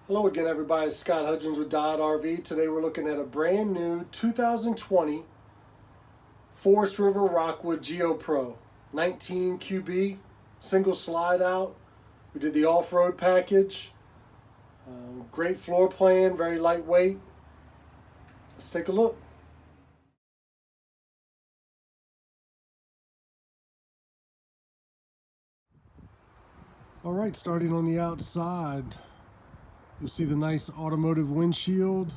Hello again, everybody. It's Scott Hudgens with Dodd RV. Today we're looking at a brand new 2020 Forest River Rockwood Geo Pro 19 QB single slide out. We did the off-road package. Great floor plan, very lightweight. Let's take a look. All right, starting on the outside. You'll see the nice automotive windshield,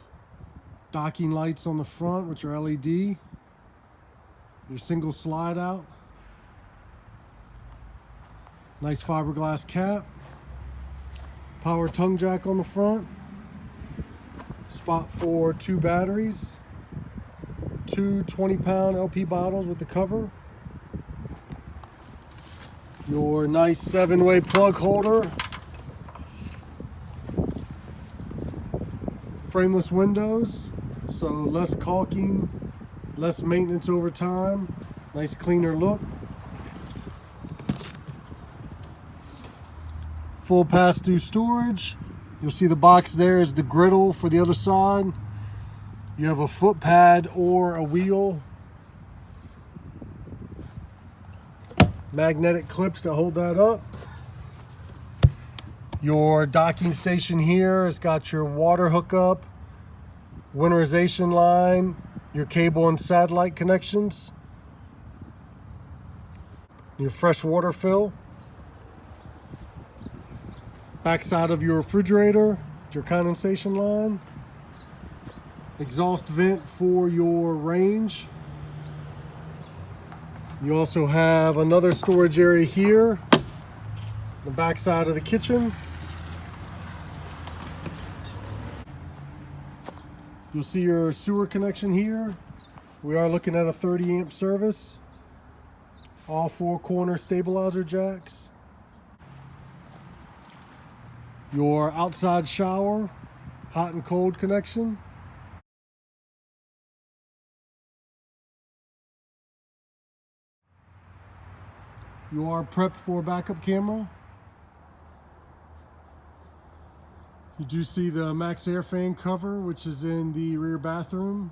docking lights on the front, which are LED, your single slide out, nice fiberglass cap, power tongue jack on the front, spot for 2 batteries, 2 20-pound LP bottles with the cover, your nice 7-way plug holder, frameless windows, so less caulking, less maintenance over time, nice cleaner look. Full pass-through storage. You'll see the box there is the griddle for the other side. You have a foot pad or a wheel. Magnetic clips to hold that up. Your docking station here has got your water hookup, winterization line, your cable and satellite connections, your fresh water fill, backside of your refrigerator, your condensation line, exhaust vent for your range. You also have another storage area here, the backside of the kitchen. You'll see your sewer connection here. We are looking at a 30 amp service. All 4 corner stabilizer jacks. Your outside shower, hot and cold connection. You are prepped for a backup camera. You do see the max air fan cover, which is in the rear bathroom.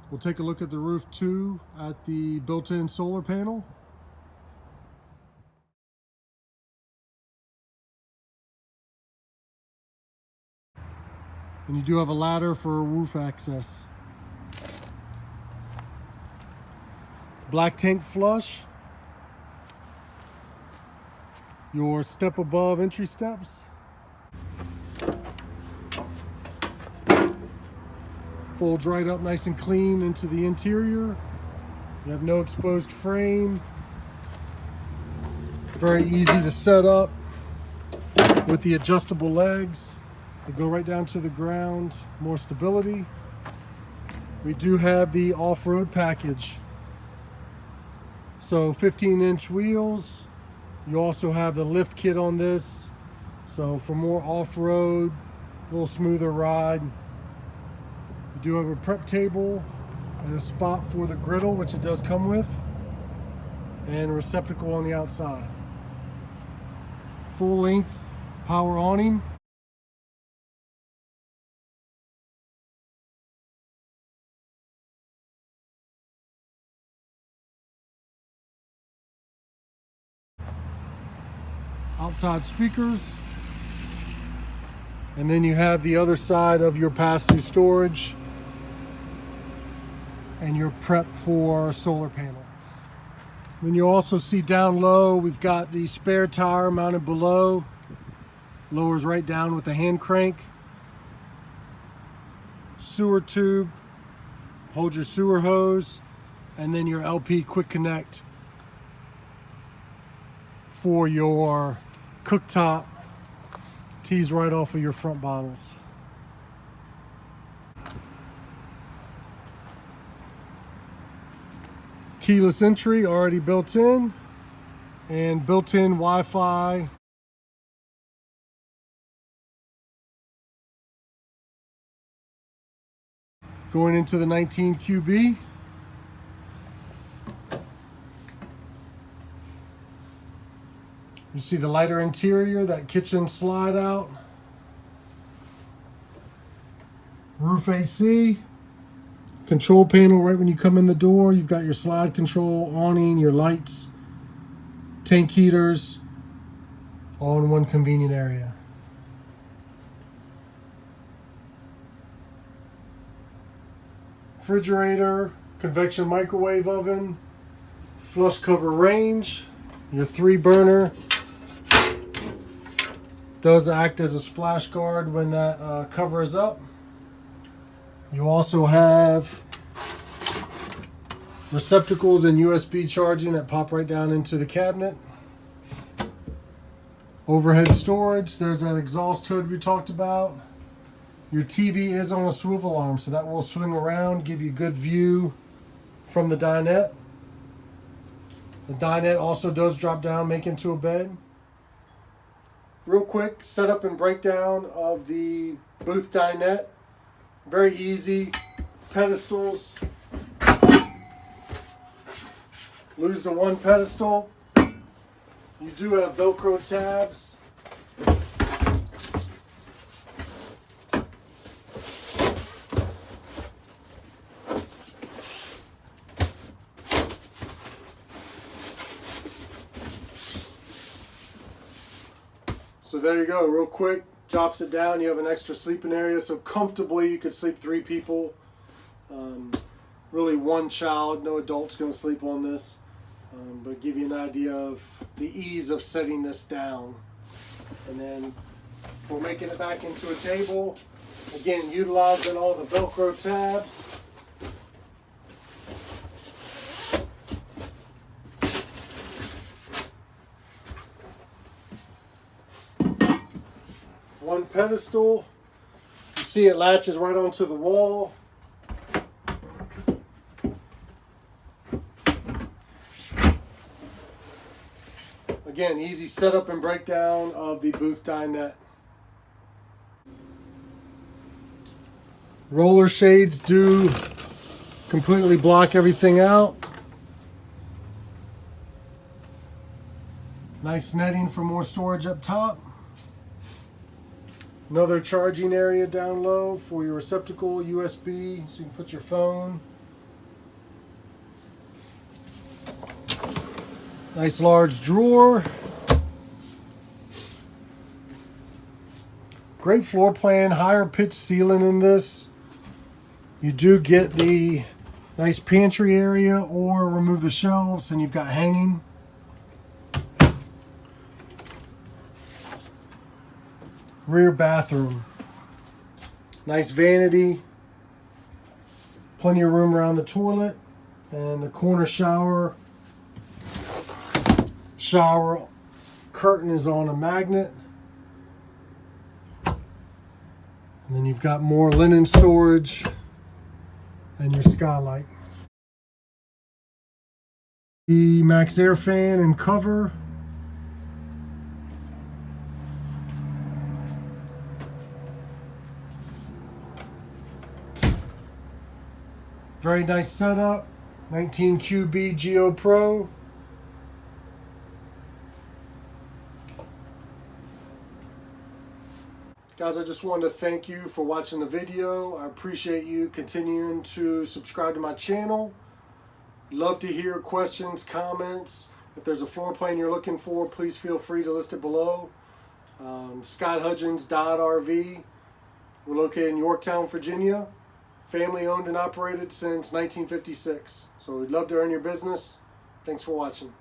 We'll take a look at the roof too, at the built-in solar panel. And you do have a ladder for roof access. Black tank flush. Your step above entry steps. Folds right up nice and clean into the interior. You have no exposed frame. Very easy to set up with the adjustable legs. They go right down to the ground, more stability. We do have the off-road package. So 15-inch wheels. You also have the lift kit on this. So for more off-road, a little smoother ride. You do have a prep table and a spot for the griddle, which it does come with, and a receptacle on the outside. Full length power awning. Outside speakers. And then you have the other side of your pass-through storage and your prep for solar panel. Then you also see down low, we've got the spare tire mounted below. Lowers right down with a hand crank. Sewer tube, hold your sewer hose, and then your LP quick connect for your cooktop. Tees right off of your front bottles. Keyless entry already built in, and built-in Wi-Fi. Going into the 19 QB. You see the lighter interior, that kitchen slide out. Roof AC. Control panel right when you come in the door. You've got your slide control, awning, your lights, tank heaters, all in one convenient area. Refrigerator, convection microwave oven, flush cover range, your 3-burner. Does act as a splash guard when that cover is up. You also have receptacles and USB charging that pop right down into the cabinet. Overhead storage, there's that exhaust hood we talked about. Your TV is on a swivel arm, so that will swing around, give you good view from the dinette. The dinette also does drop down, make into a bed. Real quick setup and breakdown of the booth dinette. Very easy. Pedestals. Lose the one pedestal. You do have Velcro tabs. So there you go, real quick, drops it down. You have an extra sleeping area, so comfortably you could sleep 3 people. Really 1 child, no adult's going to sleep on this. But give you an idea of the ease of setting this down. And then for making it back into a table, again, utilizing all the Velcro tabs. One pedestal, you see it latches right onto the wall. Again, easy setup and breakdown of the booth dinette. Roller shades do completely block everything out. Nice netting for more storage up top. Another charging area down low for your receptacle, USB, so you can put your phone. Nice large drawer. Great floor plan, higher pitch ceiling in this. You do get the nice pantry area or remove the shelves and you've got hanging. Rear bathroom. Nice vanity. Plenty of room around the toilet. And the corner shower. Shower curtain is on a magnet. And then you've got more linen storage and your skylight. The max air fan and cover. Very nice setup. 19 QB Geo Pro. Guys, I just wanted to thank you for watching the video. I appreciate you continuing to subscribe to my channel. Love to hear questions, comments. If there's a floor plan you're looking for, please feel free to list it below. Scott Hudgens, Dodd RV. We're located in Yorktown, Virginia. Family owned and operated since 1956. So we'd love to earn your business. Thanks for watching.